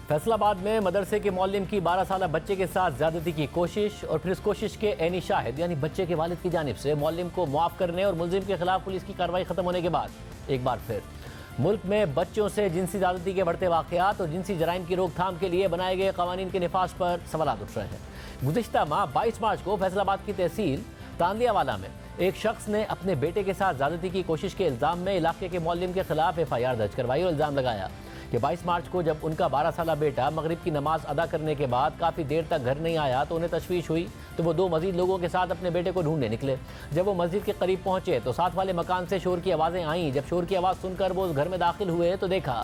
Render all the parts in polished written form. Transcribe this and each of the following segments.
फैसलाबाद में मदरसे के मौलिम की 12 साल बच्चे के साथ ज्यादती की कोशिश और फिर इस कोशिश के ऐनी शाहिद यानी बच्चे के वालिद की जानिब से मौलिम को मुआफ करने और मुलजिम के खिलाफ पुलिस की कार्रवाई खत्म होने के बाद एक बार फिर मुल्क में बच्चों से जिनसी ज्यादती के बढ़ते वाक़यात और जिनसी जराइम की रोकथाम के लिए बनाए गए कवानीन के निफाज पर सवाल उठ रहे हैं। गुज़िश्ता माह 22 मार्च को फैसलाबाद की तहसील तांदियावाला में एक शख्स ने अपने बेटे के साथ ज्यादती की कोशिश के इल्ज़ाम में इलाके के मौलिम के खिलाफ FIR दर्ज करवाई और इल्ज़ाम लगाया कि 22 मार्च को जब उनका 12 साल बेटा मगरिब की नमाज अदा करने के बाद काफ़ी देर तक घर नहीं आया तो उन्हें तशवीश हुई तो वो 2 मजीद लोगों के साथ अपने बेटे को ढूंढने निकले। जब वो मस्जिद के करीब पहुंचे तो साथ वाले मकान से शोर की आवाज़ें आईं। जब शोर की आवाज़ सुनकर वो उस घर में दाखिल हुए तो देखा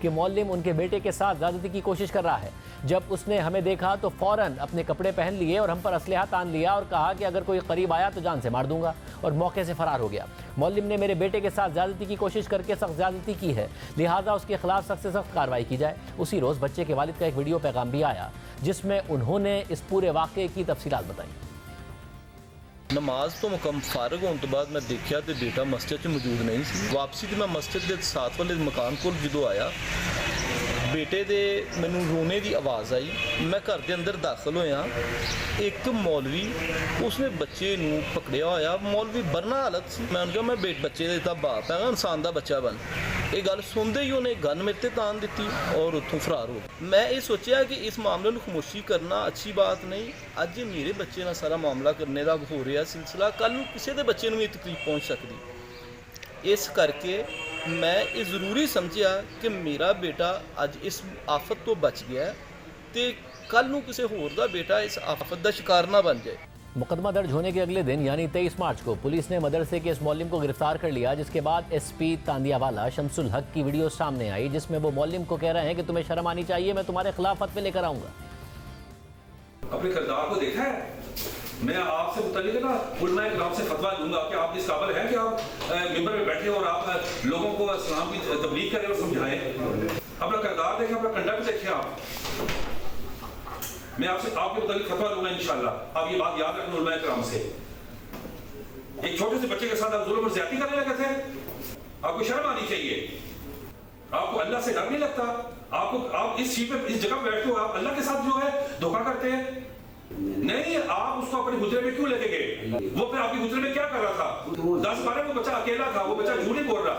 कि मौलिम उनके बेटे के साथ ज़्यादती की कोशिश कर रहा है। जब उसने हमें देखा तो फ़ौरन अपने कपड़े पहन लिए और हम पर असलहा तान लिया और कहा कि अगर कोई करीब आया तो जान से मार दूंगा, और मौके से फरार हो गया। मौलिम ने मेरे बेटे के साथ ज़्यादती की कोशिश करके सख्त ज़्यादती की है, लिहाजा उसके खिलाफ सख्त से सख्त कार्रवाई की जाए। उसी रोज़ बच्चे के वालिद का एक वीडियो पैगाम भी आया जिसमें उन्होंने इस पूरे वाक़े की तफसीलात बताई। नमाज तो मुकम फारग होने तो बाद मैं देखा तो बेटा मस्जिद में मौजूद नहीं सी। वापसी तो मैं मस्जिद के साथ वाले मकान को जो आया बेटे दे मैनू रोने की आवाज़ आई। मैं घर के अंदर दाखिल होया, एक मौलवी उसने बच्चे नू पकड़िया होया। मौलवी बरना हालत सी। मैं उन्हें कहा मैं बच्चे का बाप है, इंसान का बच्चा बन। ये गल सुनते ही उन्हें गन मेरे तान दी और उतों फरार हो गया। मैं ये सोचा कि इस मामले में खामोशी करना अच्छी बात नहीं। अज मेरे बच्चे ना सारा मामला करने का हो रहा सिलसिला, कल किसी के बच्चे भी तकलीफ पहुँच सकती। इस करके मैं ये ज़रूरी समझा कि मेरा बेटा अज इस आफत तो बच गया तो कल नूं किसी होर दा बेटा इस आफत का शिकार ना बन जाए। मुकदमा दर्ज होने के अगले दिन यानी 23 मार्च को पुलिस ने मदरसे के इस मौलिम को गिरफ्तार कर लिया, जिसके बाद SP तांदियावाला शमसुल हक की वीडियो सामने आई जिसमें वो मौलिम को कह रहे हैं कि तुम्हें शर्म आनी चाहिए, मैं तुम्हारे खिलाफ फतवे लेकर आऊँगा। अपने किरदार को देखा है। मैं आपसे मुतल्लिक़ ना उलमा इकराम से फतवा दूंगा कि आप इस काबिल हैं कि आप मिंबर में बैठे और आप लोगों को इस्लाम की तबलीग करें और समझाएं। अपना किरदार देखें, अपना कंडक्ट देखें। आप मैं आपसे आपके मुताबिक फतवा दूंगा इंशाल्लाह। आप ये बात याद रखना उलमा इकराम से। एक छोटे से बच्चे के साथ आप जुल्म और ज्यादती करने लगे थे। आपको शर्म आनी चाहिए। आपको अल्लाह से डर नहीं लगता? आप इस सीट पे इस जगह पे बैठते हो, आप अल्लाह के साथ जो है धोखा करते हैं। नहीं, आप उसको अपने गुजरे में क्यों लेके गए? वो फिर आपके गुजरे में क्या कर रहा था? 10-12 वो बच्चा अकेला था, वो बच्चा झूठ नहीं बोल रहा।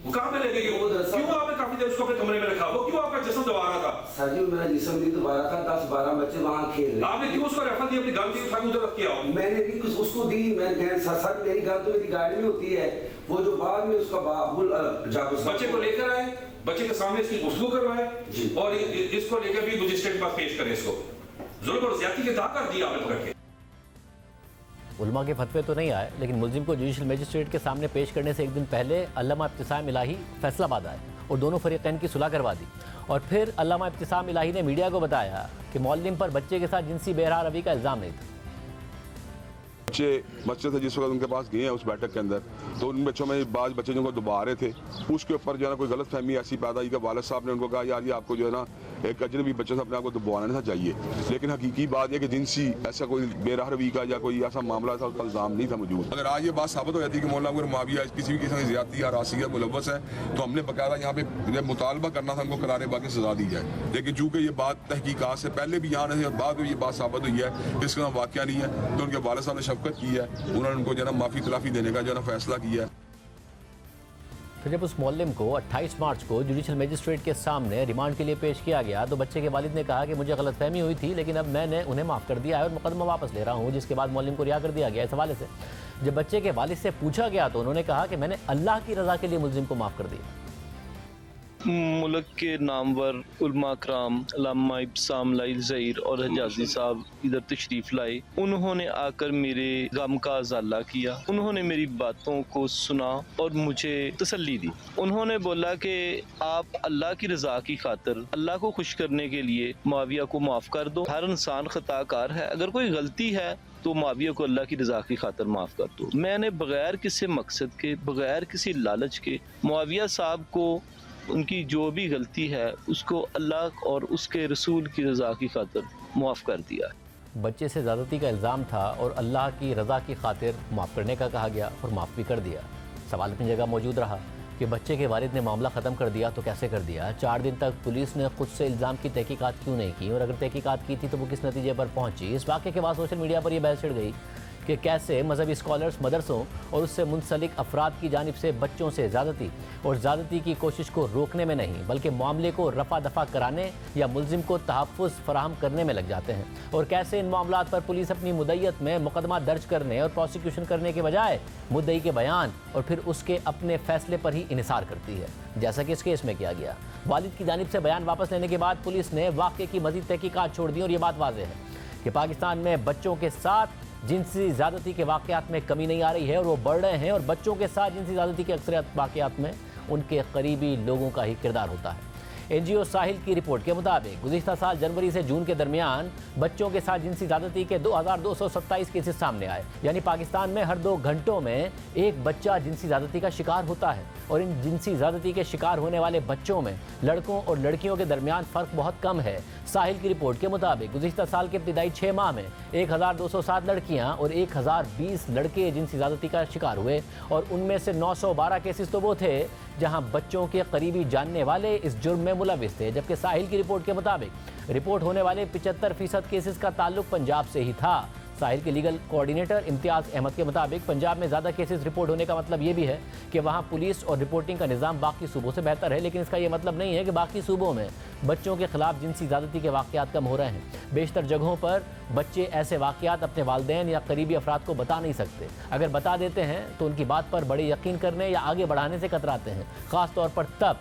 वो कहाँ पे लेके गए? क्यों आपने काफी देर उसको अपने कमरे में रखा? वो क्यों आपका जिस्म दबा रहा था? सर जी मेरा जिस्म भी दबा रहा था। 10-12 बच्चे वहाँ खेल रहे। आपने क्यों उसको रेफर दी? अपनी गाड़ी उठा के उधर रख के आओ। मैंने भी कुछ उसको दी। मैं सर मेरी गाड़ी तो मेरी गाड़ी में होती है। वो जो बाद में उसका बाबुल बच्चे को लेकर आए, बच्चे के सामने इसकी गुफ्तगू करवाए और इसको लेकर भी मजिस्ट्रेट के पास पेश करें। इसको जुल्म और ज्यादती के दाग कर दिया आपने पकड़ के। उलमा के फतवे तो नहीं आए, लेकिन मुलजिम को जुडिशल मजिस्ट्रेट के सामने पेश करने से एक दिन पहले अल्लामा इब्तिसाम इलाही फैसलाबाद आए और दोनों फरीकैन की सुलह करवा दी। और फिर अल्लामा इब्तिसाम इलाही ने मीडिया को बताया कि मौलिम पर बच्चे के साथ जिनसी बेरहा रवी का इल्ज़ाम नहीं था। बच्चे बच्चे थे जिस वक्त उनके पास गए हैं उस बैठक के अंदर, तो उन बच्चों में बाज बच्चे जिनको दुबा रहे थे, उसके ऊपर जो है ना कोई गलत फहमी ऐसी पैदा हुई कि वालिद साहब ने उनको कहा यार ये आपको जो है ना एक अजनबी बच्चे से अपने आप को दुबवाना नहीं चाहिए। लेकिन हकीकी बात यह कि जिनसी ऐसा कोई बेरहा रवी का या कोई ऐसा मामला था उसका इल्ज़ाम नहीं था मौजूद। अगर आज ये बात साबित हो जाती है कि मौलाना अगर मुआविया किसी भी किस्म की ज़्यादती या रासिया मुलव्वस है तो हमने बाकायदा यहाँ पे मुतालबा करना था हमको करारे बाकी सजा दी जाए। लेकिन चूँकि ये बात तहकीकात से पहले भी यहाँ नहीं और बाद में ये बात साबित हुई है कि इसका वाक़या नहीं है, तो उनके वालिद साहब ने शफकत की है, उन्होंने उनको जो है माफ़ी तलाफ़ी देने का जो है फैसला किया है। फिर जब उस मौलिम को 28 मार्च को जुडिशल मजिस्ट्रेट के सामने रिमांड के लिए पेश किया गया तो बच्चे के वालिद ने कहा कि मुझे गलतफहमी हुई थी, लेकिन अब मैंने उन्हें माफ़ कर दिया है और मुकदमा वापस ले रहा हूँ, जिसके बाद मौलिम को रिहा कर दिया गया। इस हवाले से जब बच्चे के वालिद से पूछा गया तो उन्होंने कहा कि मैंने अल्लाह की रज़ा के लिए मुलजिम को माफ़ कर दिया। मुल्क के नामवर उलमा कराम अल्लामा इब्तिसाम इलाही ज़हीर और हजाजी साहब इधर तशरीफ़ लाए। उन्होंने आकर मेरे गम का अज़ाला किया। उन्होंने मेरी बातों को सुना और मुझे तसल्ली दी। उन्होंने बोला कि आप अल्लाह की रज़ा की खातिर अल्लाह को खुश करने के लिए मुआविया को माफ़ कर दो। हर इंसान खताकार है, अगर कोई गलती है तो मुआविया को अल्लाह की रज़ा की खातिर माफ़ कर दो। मैंने बग़ैर किसी मकसद के, बग़ैर किसी लालच के मुआविया साहब को उनकी जो भी गलती है उसको अल्लाह और उसके रसूल की रज़ा की खातिर माफ़ कर दिया। बच्चे से ज़्यादती का इल्ज़ाम था और अल्लाह की रज़ा की खातिर माफ़ करने का कहा गया और माफ़ भी कर दिया। सवाल अपनी जगह मौजूद रहा कि बच्चे के वालिद ने मामला ख़त्म कर दिया तो कैसे कर दिया। 4 दिन तक पुलिस ने खुद से इल्ज़ाम की तहकीकात क्यों नहीं की, और अगर तहकीकात की थी तो वो किस नतीजे पर पहुंची। इस वाक़े के बाद सोशल मीडिया पर यह बहस छिड़ गई कि कैसे मजहबी स्कॉलर्स मदरसों और उससे मुंसलिक अफराद की जानिब से बच्चों से ज़्यादती और ज़्यादती की कोशिश को रोकने में नहीं बल्कि मामले को रफा दफा कराने या मुलजिम को तहफ़्फ़ुज़ फराहम करने में लग जाते हैं, और कैसे इन मामलात पर पुलिस अपनी मुद्दत में मुकदमा दर्ज करने और प्रोसिक्यूशन करने के बजाय मुद्दई के बयान और फिर उसके अपने फैसले पर ही इन्हिसार करती है, जैसा कि इस केस में किया गया। वालिद की जानिब से बयान वापस लेने के बाद पुलिस ने वाक़े की मज़ीद तहकीकात छोड़ दी और ये बात वाज़ेह है कि पाकिस्तान में बच्चों के साथ जिनसी ज़्यादती के वाक़यात में कमी नहीं आ रही है और वो बढ़ रहे हैं, और बच्चों के साथ जिनसी ज़्यादती के अक्सर वाक़यात में उनके करीबी लोगों का ही किरदार होता है। NGO साहिल की रिपोर्ट के मुताबिक गुज़िश्ता साल जनवरी से जून के दरमियान बच्चों के साथ जिनसी ज़्यादती के 2227 केसेस सामने आए, यानी पाकिस्तान में हर 2 घंटों में एक बच्चा जिनसी ज़्यादती का शिकार होता है। और इन जिनसी ज़्यादती के शिकार होने वाले बच्चों में लड़कों और लड़कियों के दरमियान फ़र्क बहुत कम है। साहिल की रिपोर्ट के मुताबिक गुज़िश्ता साल के इब्तिदाई 6 माह में 1207 लड़कियाँ और 1020 लड़के जिनसी ज़्यादती का शिकार हुए, और उनमें से 912 केसेस तो वो थे जहां बच्चों के करीबी जानने वाले इस जुर्म में मुलविस थे। जबकि साहिल की रिपोर्ट के मुताबिक रिपोर्ट होने वाले 75% केसेस का ताल्लुक पंजाब से ही था। साहिल के लीगल कोऑर्डिनेटर इम्तियाज़ अहमद के मुताबिक पंजाब में ज़्यादा केसेस रिपोर्ट होने का मतलब ये भी है कि वहाँ पुलिस और रिपोर्टिंग का निज़ाम बाकी सूबों से बेहतर है, लेकिन इसका ये मतलब नहीं है कि बाकी सूबों में बच्चों के खिलाफ जिनसी ज़्यादती के वाक़यात कम हो रहे हैं। बेशतर जगहों पर बच्चे ऐसे वाक़यात अपने वालिदैन या करीबी अफराद को बता नहीं सकते। अगर बता देते हैं तो उनकी बात पर बड़े यकीन करने या आगे बढ़ाने से कतराते हैं, ख़ास तौर पर तब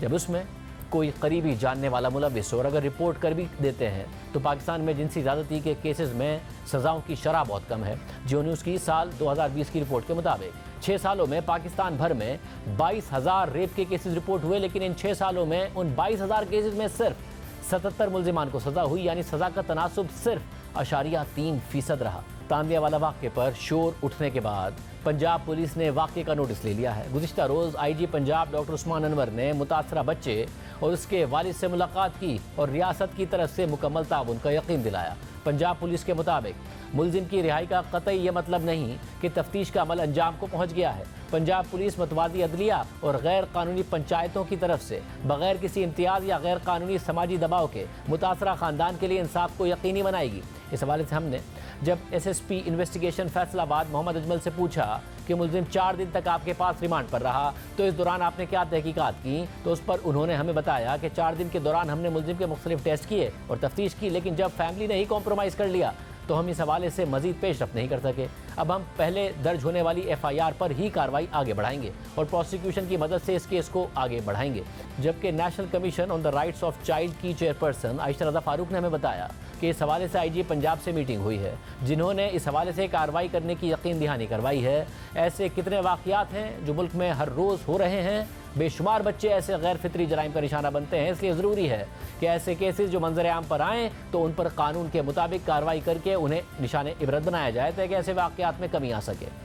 जब उसमें कोई करीबी जानने वाला मुलविस हो। और अगर रिपोर्ट कर भी देते हैं तो पाकिस्तान में जिनसी ज़्यादती के केसेस में सज़ाओं की शरह बहुत कम है। जियो न्यूज़ की साल 2020 की रिपोर्ट के मुताबिक 6 सालों में पाकिस्तान भर में 22,000 रेप के केसेस रिपोर्ट हुए, लेकिन इन 6 सालों में उन 22,000 केसेस में सिर्फ 77 मुल्जिमान को सज़ा हुई, यानी सज़ा का तनासुब सिर्फ 0.3% रहा। तांदियावाला वाक़े पर शोर उठने के बाद पंजाब पुलिस ने वाक़े का नोटिस ले लिया है। गुज़िश्ता रोज़ IG पंजाब डॉक्टर उस्मान अनवर ने मुतासरा बच्चे और उसके वालिद से मुलाकात की और रियासत की तरफ से मुकम्मल ताउन का यकीन दिलाया। पंजाब पुलिस के मुताबिक मुलजिम की रिहाई का कतई ये मतलब नहीं कि तफ्तीश का अमल अंजाम को पहुँच गया है। पंजाब पुलिस मतवादी अदलिया और गैर कानूनी पंचायतों की तरफ से बगैर किसी इम्तियाज़ या गैर कानूनी समाजी दबाव के मुतासरा ख़ानदान के लिए इंसाफ को यकीनी बनाएगी। इस हवाले से हमने जब SSP इन्वेस्टिगेशन फैसलाबाद मोहम्मद अजमल से पूछा कि मुलजिम 4 दिन तक आपके पास रिमांड पर रहा तो इस दौरान आपने क्या तहकीकात की, तो उस पर उन्होंने हमें बताया कि 4 दिन के दौरान हमने मुलजिम के मुख्तलिफ टेस्ट किए और तफ्तीश की, लेकिन जब फैमिली ने ही कॉम्प्रोमाइज़ कर लिया तो हम इस हवाले से मजीद पेशरफ नहीं कर सके। अब हम पहले दर्ज होने वाली FIR पर ही कार्रवाई आगे बढ़ाएंगे और प्रोसिक्यूशन की मदद से इस केस को आगे बढ़ाएंगे। जबकि national commission on the rights of child की चेयरपर्सन आयशा रज़ा फारूक ने हमें बताया कि इस हवाले से IG पंजाब से मीटिंग हुई है, जिन्होंने इस हवाले से कार्रवाई करने की यकीन दहानी करवाई है। ऐसे कितने वाक़यात हैं जो मुल्क में हर रोज़ हो रहे हैं। बेशुमार बच्चे ऐसे गैर फितरी जराइम का निशाना बनते हैं, इसलिए ज़रूरी है कि ऐसे केसेस जो मंजर आम पर आएँ तो उन पर कानून के मुताबिक कार्रवाई करके उन्हें निशाने इबरत बनाया जाए ताकि ऐसे वाक़यात में कमी आ सके।